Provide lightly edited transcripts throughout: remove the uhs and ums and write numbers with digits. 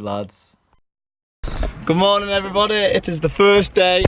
lads. Good morning everybody, it is the first day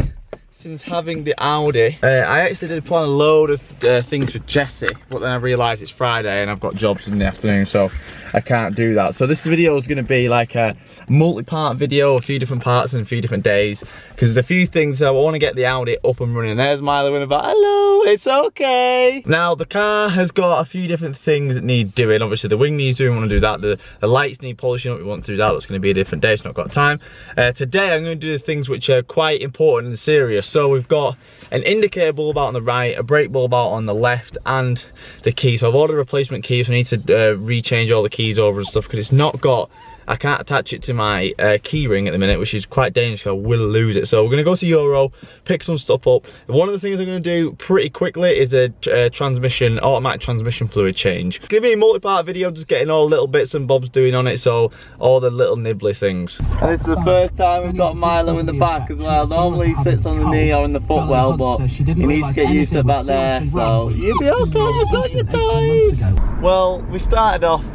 since having the Audi. I actually did plan a load of things with Jessie, but then I realised it's Friday and I've got jobs in the afternoon, so I can't do that. So this video is going to be like a multi-part video, a few different parts and a few different days, because there's a few things I want to get the Audi up and running. There's Milo in the back. Hello, it's okay. Now the car has got a few different things that need doing. Obviously the wing needs doing, we want to do that. The lights need polishing up, we want to do that. That's going to be a different day, so not got time. Today I'm going to do the things which are quite important and serious. So we've got an indicator bulb out on the right, a brake bulb out on the left, and the key. So I've ordered replacement keys, so I need to rechange all the keys over and stuff, because it's not got, I can't attach it to my key ring at the minute, which is quite dangerous, so I will lose it. So we're going to go to Euro, pick some stuff up. One of the things I'm going to do pretty quickly is a transmission, automatic transmission fluid change. Give me a multi-part video, just getting all little bits and bobs doing on it, so all the little nibbly things. And this is the first time we've got Milo in the back as well. Normally he sits on the knee or in the footwell, but he needs to get used to it back there, so you'll be okay, you've got your toys. Well, we started off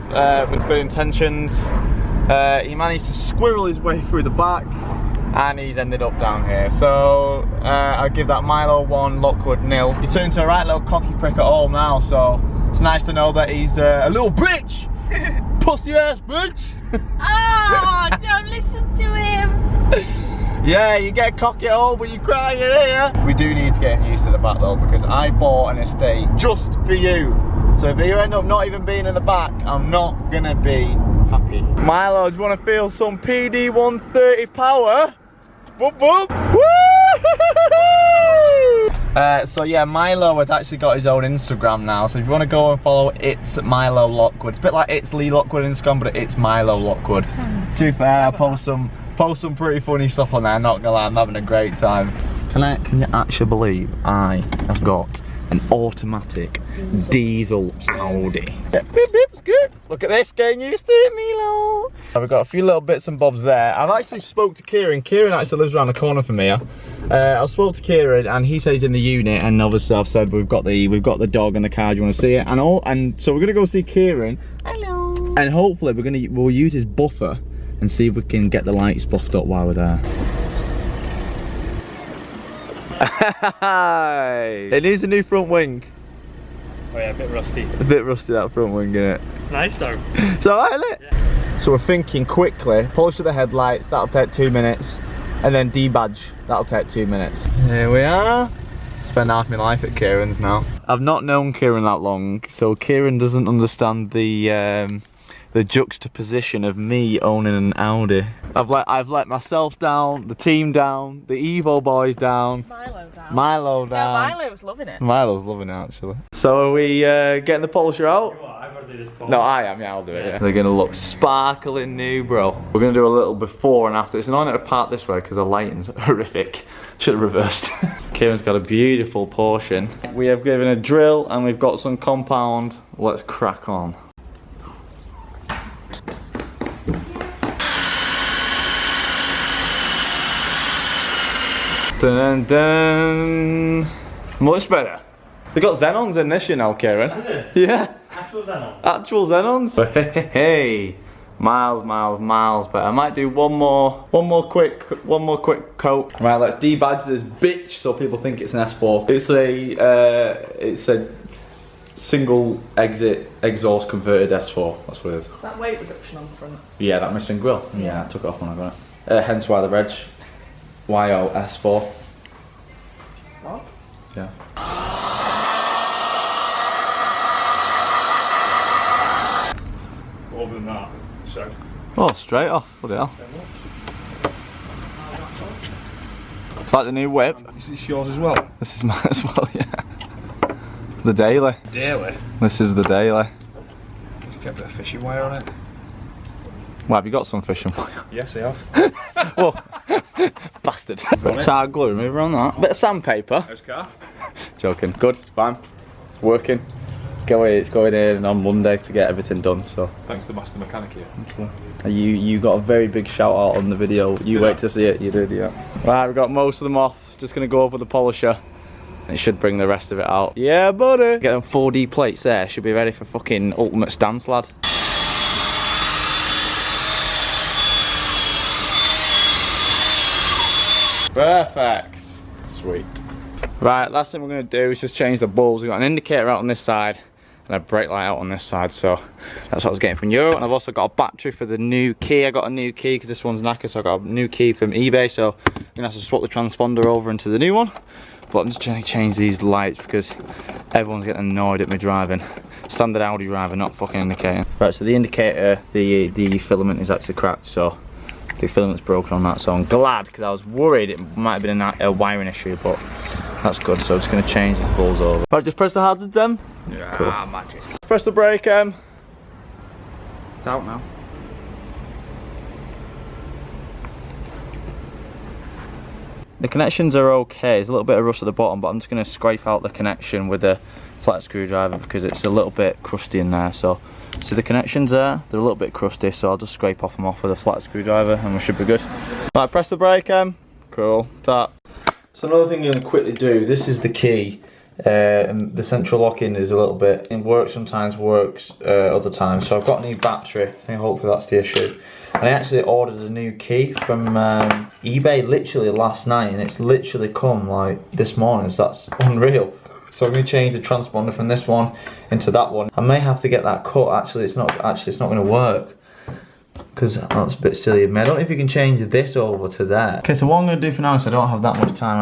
with good intentions. He managed to squirrel his way through the back and he's ended up down here. So I'll give that Milo 1, Lockwood 0. He's turned into a right little cocky prick at home now, so it's nice to know that he's a little bitch. Pussy ass bitch. Oh, don't listen to him. Yeah, you get cocky at home but you cry in here. We do need to get him used to the back though, because I bought an estate just for you. So if you end up not even being in the back, I'm not gonna be happy. Milo, do you want to feel some PD 130 power? Boop boop. Woo! So yeah, Milo has actually got his own Instagram now. So if you want to go and follow, it's Milo Lockwood. It's a bit like it's Lee Lockwood Instagram, but it's Milo Lockwood. To be fair, I post some pretty funny stuff on there. Not gonna lie, I'm having a great time. Can you actually believe I have got an automatic diesel Audi? Yeah, beep, beep, it's good. Look at this, getting used to it, Milo. We've got a few little bits and bobs there. I've actually spoke to Kieran. Kieran actually lives around the corner from here. I spoke to Kieran and he says he's in the unit, and obviously I've said we've got the dog and the car. Do you want to see it? And so we're gonna go see Kieran. Hello. And hopefully we'll use his buffer and see if we can get the lights buffed up while we're there. It needs a new front wing. Oh yeah, a bit rusty. A bit rusty, that front wing, isn't it? It's nice though. It's alright, isn't it? Yeah. So we're thinking quickly, polish the headlights, that'll take 2 minutes, and then debadge, that'll take 2 minutes. Here we are. Spend half my life at Kieran's now. I've not known Kieran that long, so Kieran doesn't understand the juxtaposition of me owning an Audi. I've let myself down, the team down, the Evo boys down. Milo down. Yeah, Milo's loving it. Milo's loving it actually. So are we getting the polisher out? You know what, I've got to do this polish. No, I am, yeah, I'll do it. Yeah. They're gonna look sparkling new, bro. We're gonna do a little before and after. It's annoying to part this way because the lighting's horrific. Should have reversed. Kieran's got a beautiful portion. We have given a drill and we've got some compound. Let's crack on. Dun, dun. Much better. They got Xenons in this, you know, Kieran. Is it? Yeah. Actual Xenon. Actual Xenons. Hey, miles better. I might do one more quick coat. Right, let's debadge this bitch so people think it's an S4. It's a single exit exhaust converted S4. That's what it is. That weight reduction on the front. Yeah, that missing grill. Yeah, I took it off when I got it. Hence why the reg. YO-S4. What? Yeah. Other than that, so. Oh, straight off. What the hell? It's like the new whip. Is this yours as well? This is mine as well, yeah. The daily. Daily? This is the daily. Get a bit of fishing wire on it. Well, have you got some fishing wire? Yes, I have. Whoa. Bastard. Bit of tar glue remover on that. Bit of sandpaper. How's car? Joking. Good, fine. Working. It's going in on Monday to get everything done, so. Thanks to the master mechanic here. You got a very big shout out on the video. You wait to see it, you did, yeah. Right, we've got most of them off. Just gonna go over the polisher. It should bring the rest of it out. Yeah, buddy. Get them 4D plates there. Should be ready for fucking ultimate stance, lad. Perfect. Sweet. Right, last thing we're going to do is just change the bulbs. We've got an indicator out on this side and a brake light out on this side, so that's what I was getting from Euro. And I've also got a battery for the new key. I got a new key because this one's knackered, so I got a new key from eBay, so I'm going to have to swap the transponder over into the new one. But I'm just trying to change these lights because everyone's getting annoyed at me driving. Standard Audi driver, not fucking indicating. Right, so the indicator, the filament is actually cracked, so the filament's broken on that, so I'm glad because I was worried it might have been a wiring issue, but that's good. So I'm just going to change these balls over. Right, just press the hazards then. Yeah, cool. magic. Press the brake, It's out now. The connections are okay. There's a little bit of rust at the bottom, but I'm just going to scrape out the connection with a flat screwdriver because it's a little bit crusty in there. So see the connections there? They're a little bit crusty, so I'll just scrape them off with a flat screwdriver and we should be good. Right, press the brake, Cool, tap. So another thing I'm going to quickly do, this is the key. And the central locking is a little bit, it works sometimes, works other times. So I've got a new battery, I think hopefully that's the issue. And I actually ordered a new key from eBay literally last night, and it's literally come like this morning, so that's unreal. So I'm going to change the transponder from this one into that one. I may have to get that cut, actually it's not going to work. Because that's a bit silly of me. I don't know if you can change this over to there. Okay, so what I'm going to do for now is I don't have that much time.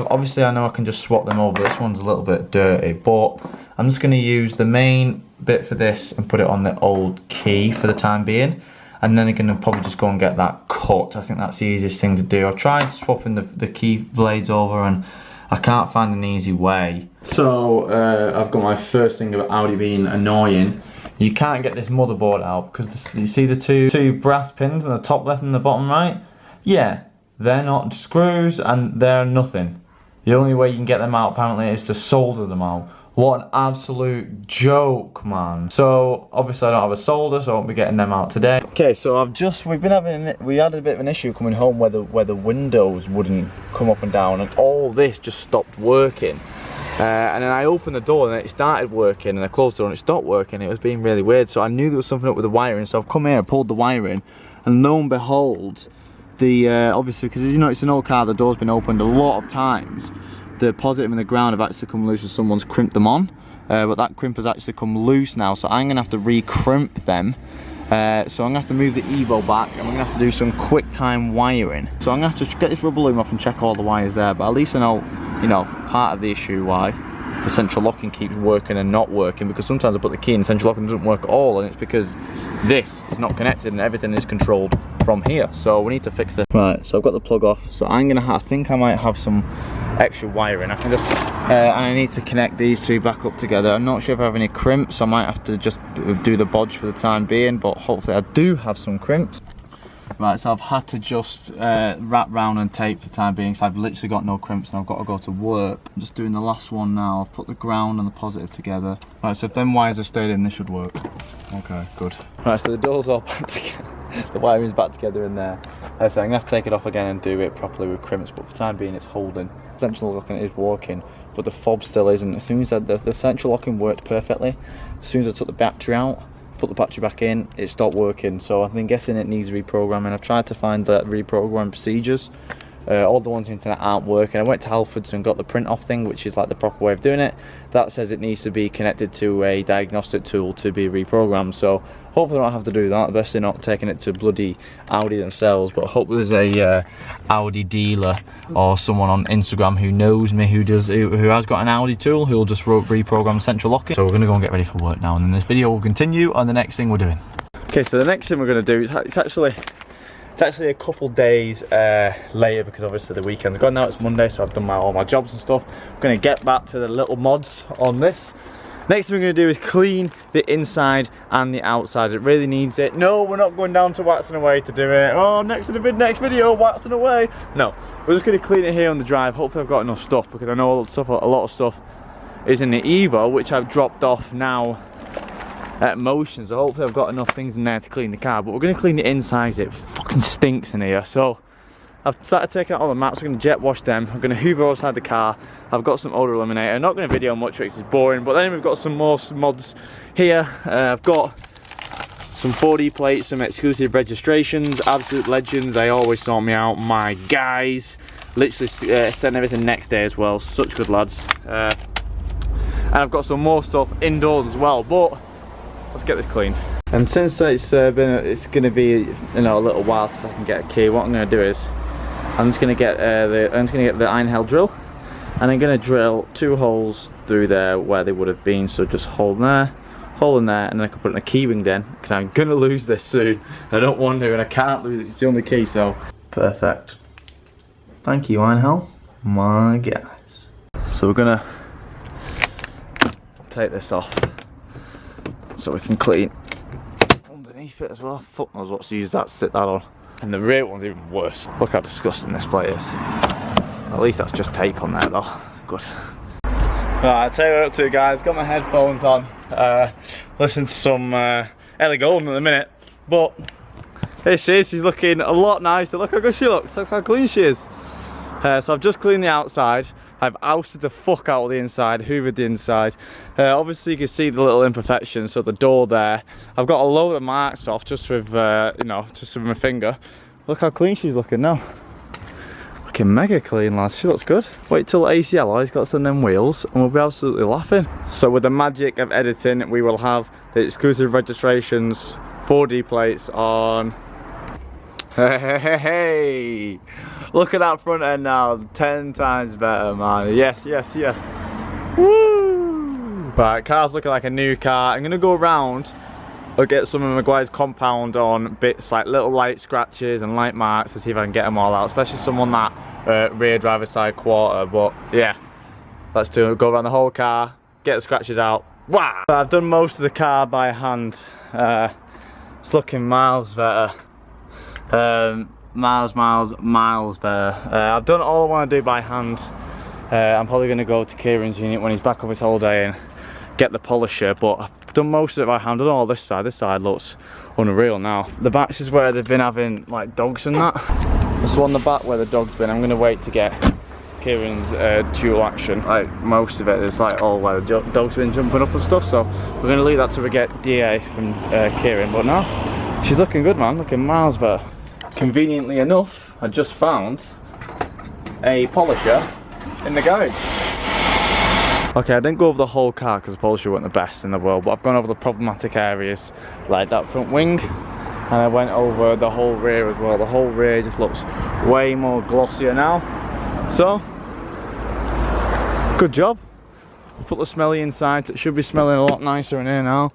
Obviously I know I can just swap them over. This one's a little bit dirty, but I'm just going to use the main bit for this and put it on the old key for the time being. And then I'm going to probably just go and get that cut. I think that's the easiest thing to do. I've tried swapping the key blades over and I can't find an easy way. So I've got my first thing about Audi being annoying. You can't get this motherboard out because you see the two brass pins on the top left and the bottom right? Yeah, they're not screws and they're nothing. The only way you can get them out apparently is to solder them out. What an absolute joke, man. So obviously I don't have a solder, so I won't be getting them out today. Okay, so we had a bit of an issue coming home where the windows wouldn't come up and down, and all this just stopped working. And then I opened the door and it started working, and I closed the door and it stopped working. It was being really weird, so I knew there was something up with the wiring. So I've come here, pulled the wiring, and lo and behold, obviously because you know it's an old car, the door's been opened a lot of times. The positive and the ground have actually come loose, and someone's crimped them on. But that crimp has actually come loose now, so I'm gonna have to re-crimp them. So I'm gonna have to move the Evo back, and we're gonna have to do some quick time wiring. So I'm gonna have to get this rubber loom off and check all the wires there, but at least I know, you know, part of the issue why the central locking keeps working and not working, because sometimes I put the key in, the central locking doesn't work at all, and it's because this is not connected and everything is controlled from here. So we need to fix this. Right, so I've got the plug off, so I think I might have some extra wiring. I can just and I need to connect these two back up together. I'm not sure if I have any crimps, so I might have to just do the bodge for the time being, but hopefully I do have some crimps. Right, so I've had to just wrap round and tape for the time being, so I've literally got no crimps and I've got to go to work. I'm just doing the last one now. I've put the ground and the positive together. Right, so if them wires have stayed in, this should work. Okay, good. Right, so the door's all back together. The wiring's back together in there. So I'm going to have to take it off again and do it properly with crimps, but for the time being it's holding. Central locking is working, but the fob still isn't. As soon as the central locking worked perfectly, as soon as I took the battery out, put the battery back in, it stopped working. So I've been guessing it needs reprogramming. I've tried to find the reprogram procedures. All the ones on the internet aren't working. I went to Halfords and got the print off thing, which is like the proper way of doing it. That says it needs to be connected to a diagnostic tool to be reprogrammed. So hopefully I don't have to do that. Best they're not taking it to bloody Audi themselves, but I hope there's a Audi dealer or someone on Instagram who knows me who has got an Audi tool who will just reprogram central locking. So we're gonna go and get ready for work now, and then this video will continue on the next thing we're doing. Okay, so the next thing we're gonna do, it's actually a couple days later, because obviously the weekend's gone now. It's Monday, so I've done all my jobs and stuff. I'm gonna get back to the little mods on this. Next thing we're gonna do is clean the inside and the outside. It really needs it. No, we're not going down to Waxing Away to do it. Oh, next video, Waxing Away. No, we're just gonna clean it here on the drive. Hopefully I've got enough stuff, because I know a lot of stuff is in the Evo, which I've dropped off now at Motion, so hopefully I've got enough things in there to clean the car. But we're going to clean the insides. It fucking stinks in here, so I've started taking out all the mats. I'm going to jet wash them. I'm going to hoover outside the car. I've got some odor eliminator. I'm not going to video much because it's boring, but then we've got some more mods here. I've got some 4D plates, some exclusive registrations, absolute legends. They always sort me out, my guys. literally send everything next day as well. Such good lads. And I've got some more stuff indoors as well, but let's get this cleaned. And since it's going to be a little while since I can get a key, what I'm going to do is I'm just going to get the iron held drill, and I'm going to drill 2 holes through there where they would have been. So just hole in there, and then I can put in a key ring then, because I'm going to lose this soon. I don't want to, and I can't lose it. It's the only key, so perfect. Thank you, Einhell, my guys. So we're gonna take this off so we can clean underneath it as well. Fuck knows what's used that to sit that on. And the rear one's even worse. Look how disgusting this plate is. At least that's just tape on there though. Good. Right, I'll tell you what I'm up to, guys. Got my headphones on. Listen to some Ellie Goulding in a minute. But here she is. She's looking a lot nicer. Look how good she looks. Look how clean she is. So I've just cleaned the outside. I've ousted the fuck out of the inside, hoovered the inside. Obviously you can see the little imperfections, so the door there. I've got a load of marks off just with, just with my finger. Look how clean she's looking now. Looking mega clean, lads. She looks good. Wait till AC Alloy's got some of them wheels and we'll be absolutely laughing. So with the magic of editing, we will have the exclusive registrations 4D plates on. Hey, look at that front end now, 10 times better, man. Yes, yes, yes. Woo! Right, car's looking like a new car. I'm gonna go around or get some of Maguire's compound on bits like little light scratches and light marks to see if I can get them all out, especially some on that rear driver's side quarter. But yeah, let's do it. Go around the whole car, get the scratches out. Wow! I've done most of the car by hand. It's looking miles better. Miles better. I've done all I want to do by hand. I'm probably going to go to Kieran's unit when he's back off his holiday and get the polisher, but I've done most of it by hand. I've done all this side. This side looks unreal now. The back's is where they've been having like dogs and that. This one, the back where the dog's been. I'm going to wait to get Kieran's dual action. Like most of it is like all where the dog's been jumping up and stuff, so we're going to leave that till we get DA from Kieran. But no, she's looking good, man. Looking miles better. Conveniently enough, I just found a polisher in the garage. Okay, I didn't go over the whole car because the polisher wasn't the best in the world, but I've gone over the problematic areas like that front wing, and I went over the whole rear as well. The whole rear just looks way more glossier now. So, good job. We put the smelly inside, so it should be smelling a lot nicer in here now.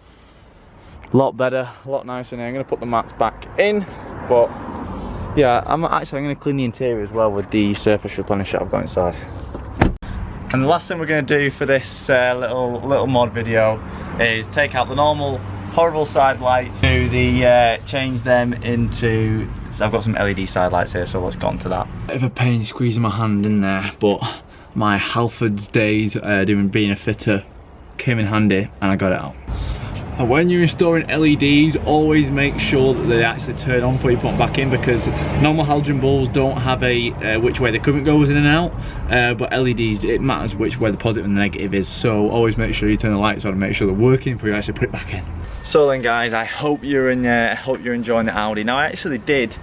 A lot better, a lot nicer in here. I'm going to put the mats back in, but yeah, I'm going to clean the interior as well with the surface replenisher I've got inside. And the last thing we're going to do for this little mod video is take out the normal horrible side lights, do the change them into. So I've got some LED side lights here, so let's get on to that. Bit of a pain squeezing my hand in there, but my Halfords days being a fitter came in handy, and I got it out. And when you're installing LEDs, always make sure that they actually turn on before you put them back in, because normal halogen bulbs don't have a which way the current goes in and out, but LEDs, it matters which way the positive and the negative is, so always make sure you turn the lights on and make sure they're working before you actually put it back in. So then guys, I hope you're enjoying the Audi. Now I actually did,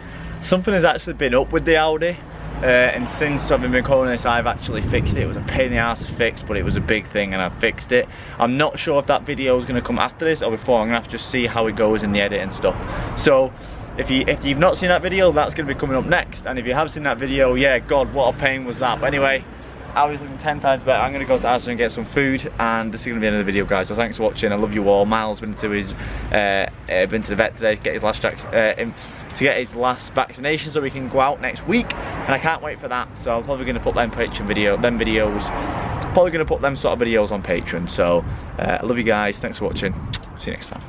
something has actually been up with the Audi. And since I've been recording this, I've actually fixed it. It was a pain in the ass to fix, but it was a big thing and I fixed it. I'm not sure if that video is going to come after this or before. I'm going to have to just see how it goes in the edit and stuff. So if you've not seen that video, that's going to be coming up next. And if you have seen that video, yeah, God, what a pain was that. But anyway, I was looking 10 times better. I'm going to go to Asda and get some food, and this is going to be the end of the video, guys. So thanks for watching. I love you all. Miles been to the vet today to get his last vaccination so we can go out next week, and I can't wait for that. So I'm probably going to put them videos, probably going to put them sort of videos on Patreon. So I love you guys. Thanks for watching. See you next time.